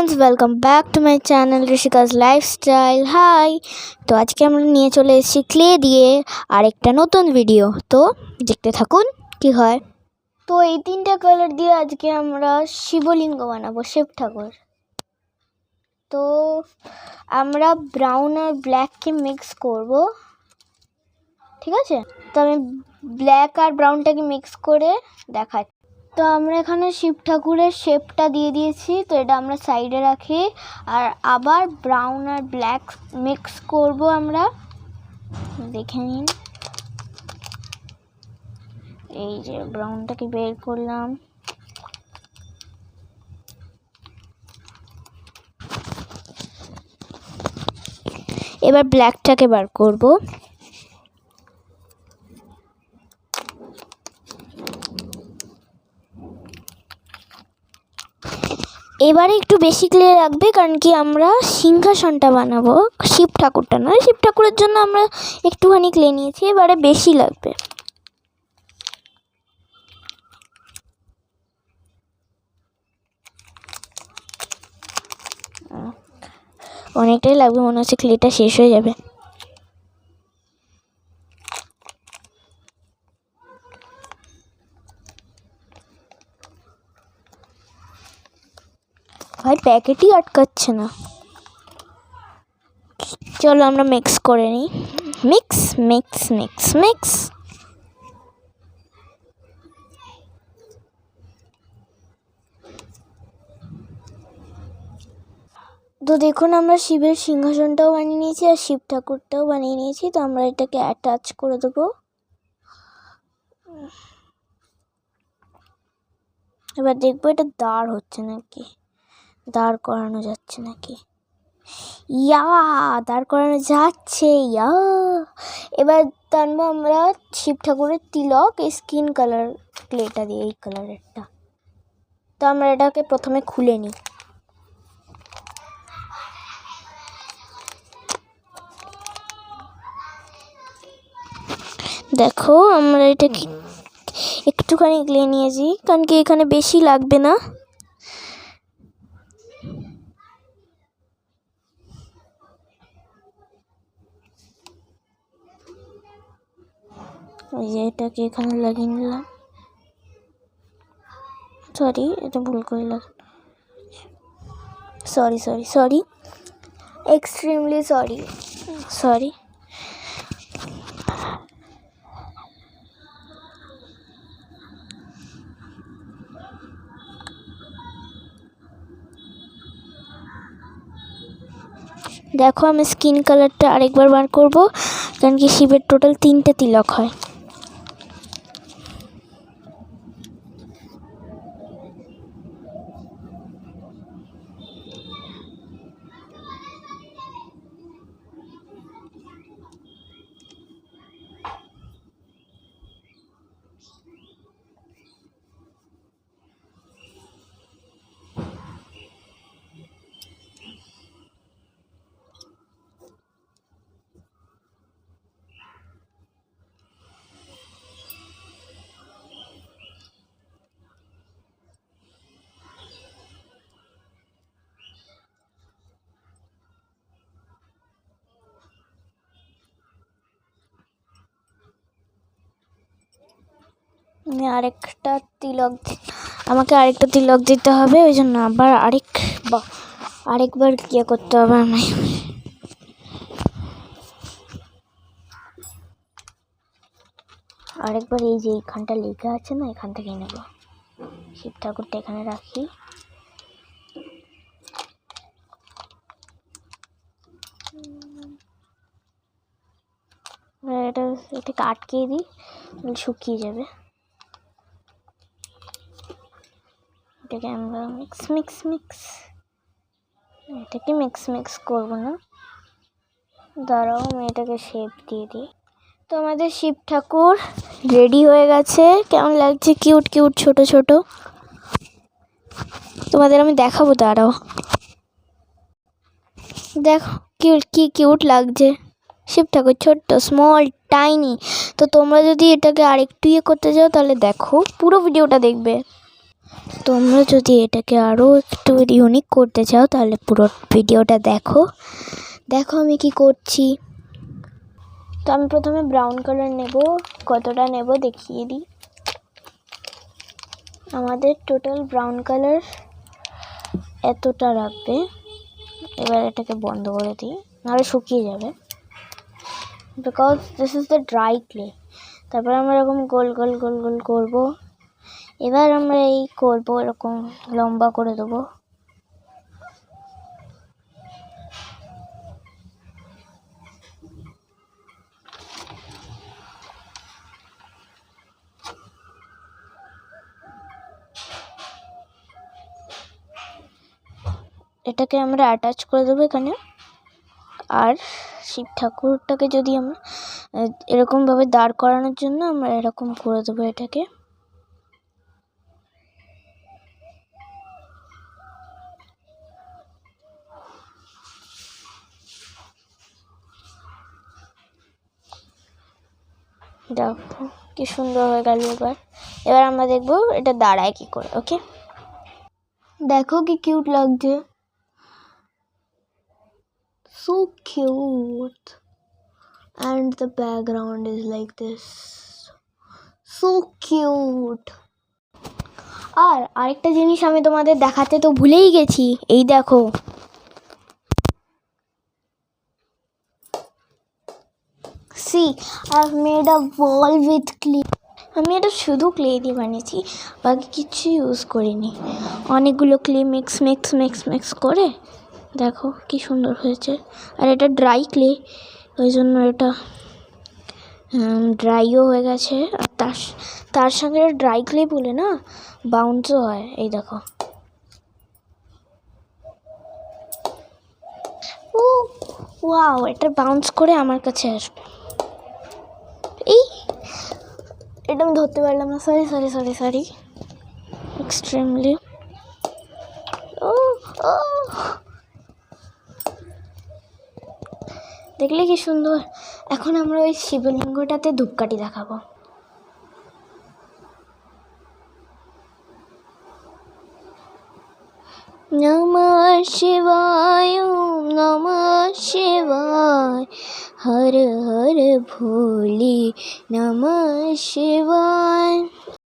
Friends, welcome back to my channel Rishika's lifestyle. Hi, तो आज के আমরা নিয়ে চলে এসেছি ক্লে দিয়ে আরেকটা নতুন ভিডিও। তো দেখতে থাকুন কি হয়। তো এই তিনটা কালার দিয়ে আজকে আমরা শিবলিঙ্গ বানাবো, শিব ঠাকুর। তো আমরা ব্রাউন আর ব্ল্যাককে মিক্স করব, ঠিক আছে? তো আমি ব্ল্যাক আর ব্রাউনটাকে মিক্স করে দেখাচ্ছি। তো আমরা এখানে শিব ঠাকুরের শেপটা দিয়ে দিয়েছি, তো এটা আমরা সাইডে রাখি। আর আবার ব্রাউন আর ব্ল্যাক মিক্স করব আমরা, দেখে নিন। এই যে ব্রাউনটাকে বের করলাম, এবার ব্ল্যাকটাকে বার করব। এবারে একটু বেশি ক্লে রাখবে, কারণ কি আমরা সিংহাসনটা বানাবো, শিব ঠাকুরটা নয়। শিব ঠাকুরের জন্য আমরা একটুখানি ক্লে নিয়েছি, এবারে বেশি লাগবে। অনেকটাই লাগবে, মনে হচ্ছে ক্লেটা শেষ হয়ে যাবে। ভাই প্যাকেটই আটকাচ্ছে না। চলো আমরা মিক্স করে নিই। Mix mix mix mix. তো দেখুন, আমরা শিবের সিংহাসনটাও বানিয়ে নিয়েছি আর শিব ঠাকুরটাও বানিয়ে নিয়েছি। তো আমরা এটাকে অ্যাটাচ করে দেবো। এবার দেখবো এটা দাঁড় হচ্ছে নাকি, দাঁড় করানো যাচ্ছে নাকি। ইয়া, দাঁড় করানো যাচ্ছে, ইয়া। এবার টানবো আমরা শিব ঠাকুরের তিলক, এই স্কিন কালার ক্লেটা দিয়ে, এই কালারেরটা। তো আমরা এটাকে প্রথমে খুলে নিই। দেখো, আমরা এটাকে একটুখানি ক্লে নিয়েছি, কারণ কি এখানে বেশি লাগবে না। ওই যে এটাকে এখানে লাগিয়ে নিলাম। সরি, এটা ভুল করে লাগানো। Sorry sorry sorry, extremely sorry sorry. দেখো, আমি স্কিন কালারটা আরেকবার বার করব, কারণ কি শিবের টোটাল 3টে তিলক হয়। আমাকে আরেকটা তিলক দিতে হবে, ওই জন্য আবার আরেকবার ইয়ে করতে হবে আমায়। আরেকবার এই যে এইখানটা লেখা আছে না, এখান থেকে নেব। শিব ঠাকুরটা এখানে রাখি। এটাকে আটকিয়ে দিই, শুকিয়ে যাবে। এটাকে আমরা মিক্স মিক্স মিক্স, এটাকে মিক্স মিক্স করবো না, দাঁড়াও আমি এটাকে শেপ দিয়ে দিই। তো আমাদের শিব ঠাকুর রেডি হয়ে গেছে। কেমন লাগছে? কিউট কিউট ছোট ছোট। তোমাদের আমি দেখাবো, দাঁড়াও। দেখো কি কিউট লাগছে শিব ঠাকুর, ছোট্ট, স্মল, টাইনি। তো তোমরা যদি এটাকে আরেকটু ইয়ে করতে চাও, তাহলে দেখো পুরো ভিডিওটা দেখবে। তোমরা যদি এটাকে আরও একটু ইউনিক করতে চাও তাহলে পুরো ভিডিওটা দেখো আমি কি করছি। তো আমি প্রথমে ব্রাউন কালার নেব, কতটা নেব দেখিয়ে দিই। আমাদের টোটাল ব্রাউন কালার এতটা লাগবে। এবার এটাকে বন্ধ করে দিই, নাহলে শুকিয়ে যাবে, because this is the dry clay. তারপর আমরা এরকম গোল গোল গোল গোল করবো। এবার আমরা এই করবো এরকম লম্বা করে দেবো। এটাকে আমরা অ্যাটাচ করে দেবো এখানে। আর শিব ঠাকুরটাকে যদি আমরা এরকমভাবে দাঁড় করানোর জন্য আমরা এরকম করে দেবো এটাকে। দেখো কি সুন্দর হয়ে গেল। এবার আমরা দেখবো এটা দাঁড়ায় কি করে। ওকে, দেখো কি কিউট লাগছে, so cute, and the background is like this, so cute. আর আরেকটা জিনিস আমি তোমাদের দেখাতে তো ভুলেই গেছি, এই দেখো। See, I've made a wall with clay. আমি এটা শুধু ক্লে দিয়ে বানিয়েছি, বাকি কিছু ইউজ করিনি। অনেকগুলো ক্লে মিক্স করে দেখো কি সুন্দর হয়েছে। আর এটা ড্রাই ক্লে, ওই জন্য এটা ড্রাইও হয়ে গেছে। আর তার সঙ্গে ড্রাই ক্লে বলে না বাউন্সও হয়। এই দেখো, ও ওয়াও, এটা বাউন্স করে আমার কাছে আসবে। এই এটা আমি ধরতে পারলাম না, সরি এক্সট্রিমলি। দেখলে কি সুন্দর। এখন আমরা ওই শিবলিঙ্গটাতে ধূপকাঠি দেখাবো। নমঃ শিবায়, নমঃ শিবায়, হর হর ভোলে নমঃ শিবায়।